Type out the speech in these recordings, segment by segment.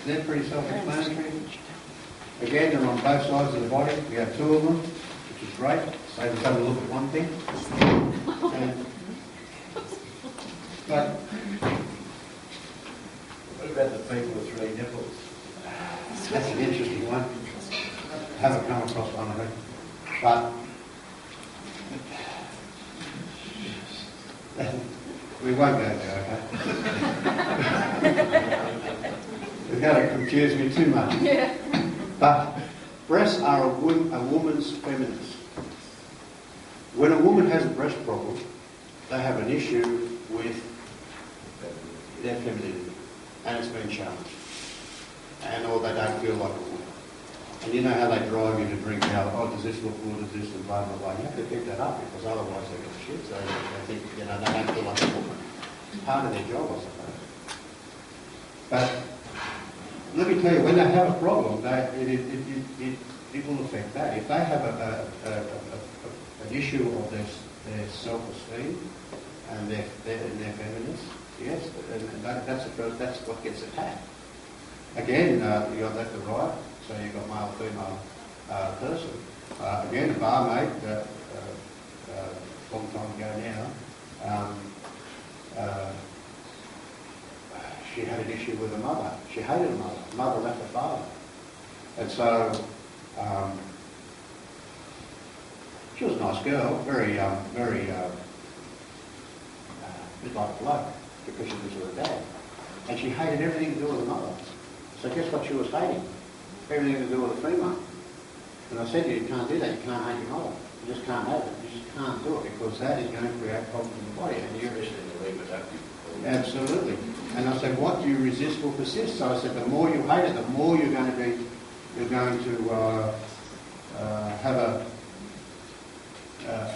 they're pretty self-explanatory. Again, they're on both sides of the body. We have two of them, which is great. So let's have a look at one thing. But what about the people with three nipples? that's an interesting one. Haven't come across one of them. But we won't go there, okay? It's going to confuse me too much. Yeah. But breasts are a woman's feminist. When a woman has a breast problem, they have an issue with their femininity, and it's been challenged, or they don't feel like a woman. And you know how they drive you to drink out, oh, does this look good, does this, and blah, blah, blah. You have to keep that up, because otherwise they get shit. So they think, they don't feel like a woman. It's part of their job, I suppose. But let me tell you, when they have a problem, it will affect that. If they have an issue of their self-esteem and their feminist, yes, and that's what gets attacked. Again, you got left and right, so you've got male, female person. Again, a barmaid, long time ago now, she had an issue with her mother. She hated her mother. Mother left her father. And so, she was a nice girl, very, bit like a bloke, because she was with her dad. And she hated everything to do with her mother. So guess what she was hating? Everything to do with a female. And I said to you, you can't do that. You can't hate your mother. You just can't have it. You just can't do it, because that is going to create problems in the body. And you're absolutely. And I said, what you resist will persist. So I said, the more you hate it, the more you're going to have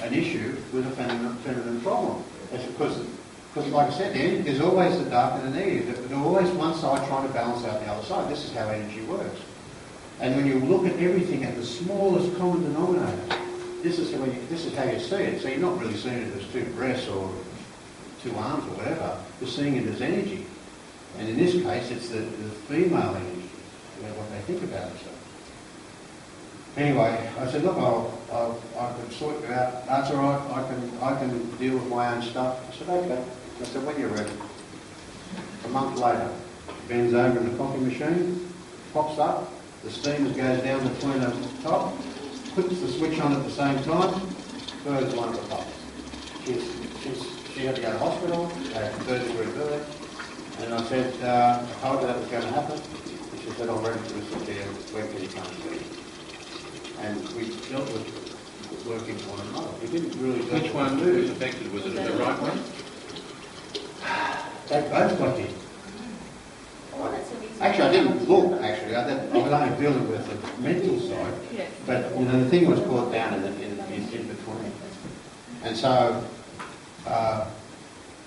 an issue with a feminine problem. That's because, like I said, there's always the dark and the negative. There's always one side trying to balance out the other side. This is how energy works. And when you look at everything at the smallest common denominator, this is how you see it. So you're not really seeing it as two breasts or two arms or whatever. You're seeing it as energy. And in this case, it's the female energy, what they think about themselves. Anyway, I said, look, I can sort you out. That's all right. I can deal with my own stuff. I said, okay. I said, when you're ready. A month later, bends over in the coffee machine, pops up, the steamer goes down between the top, puts the switch on at the same time, birds one of the pops. She had to go to hospital, they had third degree burn, and I said, I told her that was going to happen. And she said, I'm ready to receive you. When can you come and see me? And we dealt with working on another. We didn't really do Which one was affected? Was it the right one? They both got hit. Actually, I didn't look, actually. I was only dealing with the mental side. Yeah. But, the thing was caught down in between. And so,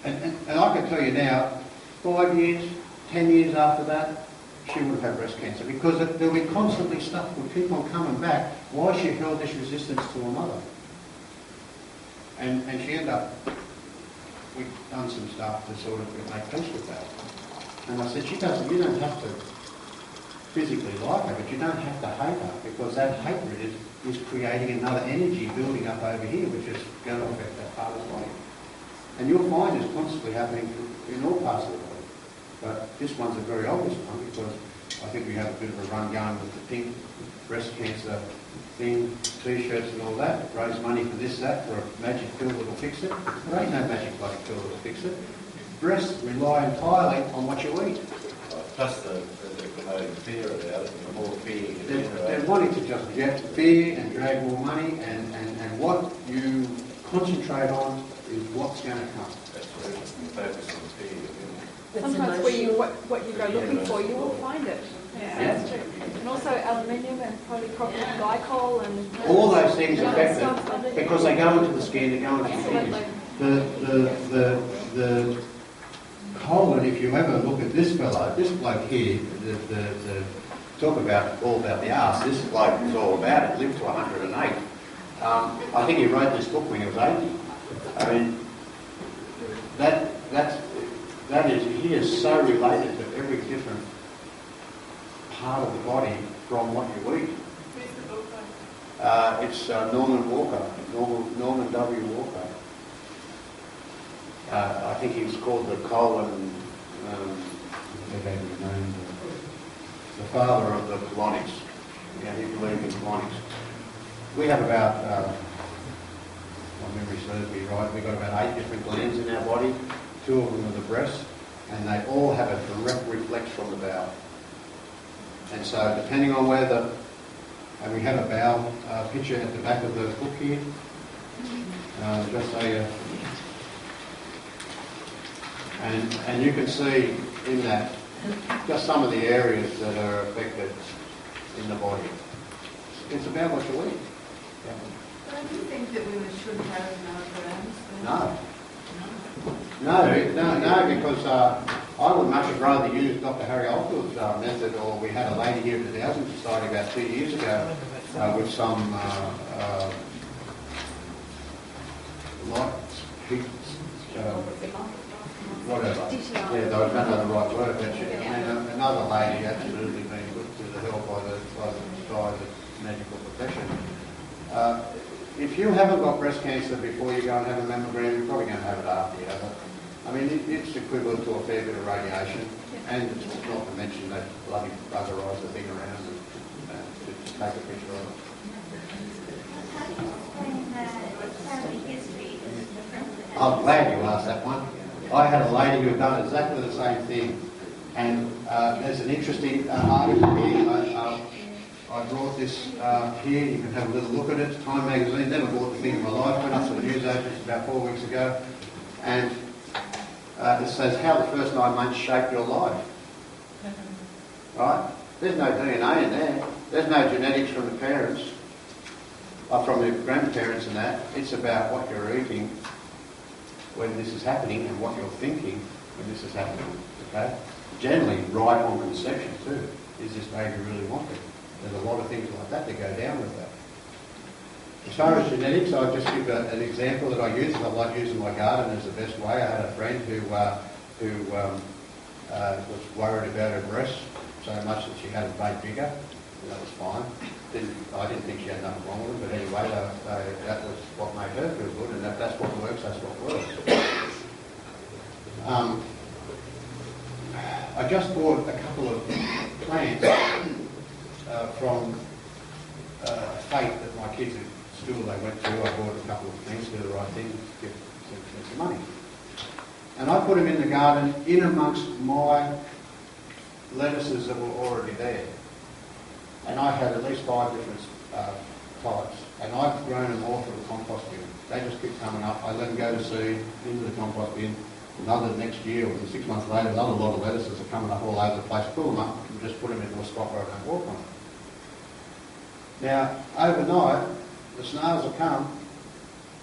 and I can tell you now, 5 years, 10 years after that, she would have had breast cancer, because there'll be constantly stuff will keep on coming back. Why she held this resistance to her mother. And she ended up, we've done some stuff to sort of make peace with that. And I said, you don't have to physically like her, but you don't have to hate her, because that hatred is creating another energy building up over here, which is going to affect that part of the body. And you'll find this constantly happening in all parts of the body. But this one's a very obvious one, because I think we have a bit of a run going with the pink breast cancer thing, T-shirts and all that. Raise money for this, that, for a magic pill that will fix it. There ain't no magic bloody pill that will fix it. Breasts rely entirely on what you eat. Plus the promoting fear about it, the more fear you can generate. They're wanting to just get fear and drag more money, and what you concentrate on is what's going to come. That's where you focus on fear. Sometimes what you go looking for, you will find it. Yeah, that's true. And also aluminium and polypropylene glycol and... All those things affect it, because they go into the skin, they go into the kidneys. The colon, if you ever look at this fellow, this bloke here, talk about all about the arse, this bloke is all about it, lived to 108. I think he wrote this book when he was 80. I mean, he is so related to every different part of the body from what you eat. Who's the book by? It's Norman Walker, Norman W. Walker. I think he was called the colon, the father of the colonics. Yeah, he believed in colonics. We have about, my memory serves me right, we've got about 8 different glands in our body. 2 of them are the breasts, and they all have a direct reflex from the bowel. And so depending on where and we have a bowel picture at the back of the book here. Just so and you can see in that just some of the areas that are affected in the body. It's about what you eat. Don't you think that women should have mammograms? No, because I would much rather use Dr. Harry Oldfield's method, or we had a lady here at the Dowsing Society about 2 years ago with some whatever. Yeah, I don't know the right word, but another lady absolutely being put to the hell by the medical profession. If you haven't got breast cancer before you go and have a mammogram, you're probably going to have it after you have it. I mean, it's equivalent to a fair bit of radiation, and it's not to mention that bloody buggerise the thing around to take a picture of it. How do you explain that family history is different? I'm glad you asked that one. I had a lady who had done exactly the same thing, and there's an interesting article here. I brought this here. You can have a little look at it. Time magazine. Never bought the thing in my life. Went up to the news agents about 4 weeks ago, and it says how the first 9 months shaped your life. Right? There's no DNA in there. There's no genetics from the parents, from the grandparents and that. It's about what you're eating when this is happening and what you're thinking when this is happening. Okay? Generally, right on conception too. Is this baby really wanted? There's a lot of things like that go down with that. As far as genetics, I'll just give an example that I use. I like using my garden as the best way. I had a friend who was worried about her breasts so much that she had them made bigger. And that was fine. I didn't think she had nothing wrong with them, but anyway, that was what made her feel good, and if that's what works, that's what works. I just bought a couple of plants from Fate that my kids at school they went to. I bought a couple of things, do the right thing, get some money. And I put them in the garden in amongst my lettuces that were already there. And I had at least 5 different types. And I've grown them all through the compost bin. They just keep coming up. I let them go to seed into the compost bin. Another next year, or 6 months later, another lot of lettuces are coming up all over the place. Pull them up and just put them into a spot where I don't walk on them. Now, overnight, the snails have come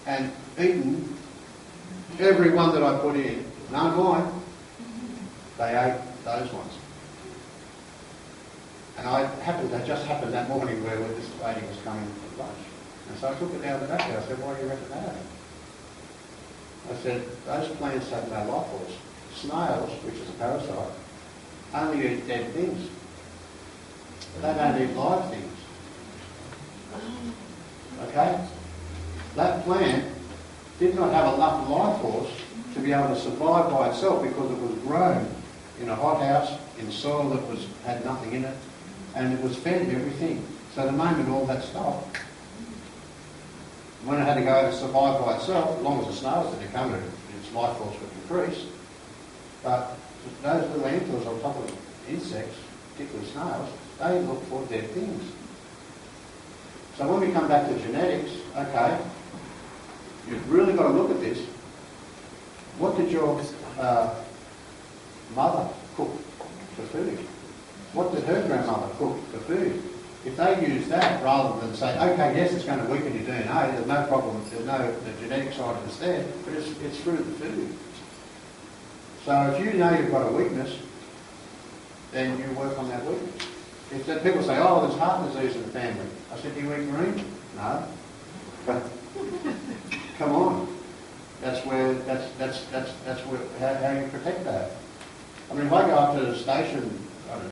and eaten every one that I put in. None of mine. They ate those ones. And that just happened that morning where this lady was coming for lunch. And so I took it down to the back. I said, why do you reckon that happened? I said, those plants have no life force. Snails, which is a parasite, only eat dead things. They don't eat live things. Okay? That plant did not have enough life force to be able to survive by itself because it was grown in a hothouse, in soil that had nothing in it, and it was fed everything. So the moment all that stopped, when it had to go to survive by itself, as long as the snails didn't come, its life force would increase. But those little antlers on top of insects, particularly snails, they look for dead things. So when we come back to genetics, okay, you've really got to look at this. What did your mother cook for food? What did her grandmother cook for food? If they use that rather than say, okay, yes, it's going to weaken your DNA, there's no problem, there's no the genetic side of it's there, but it's through the food. So if you know you've got a weakness, then you work on that weakness. If people say, oh, there's heart disease in the family, I said, do you eat green? No. But come on. That's where how you protect that. I mean, if I go up to the station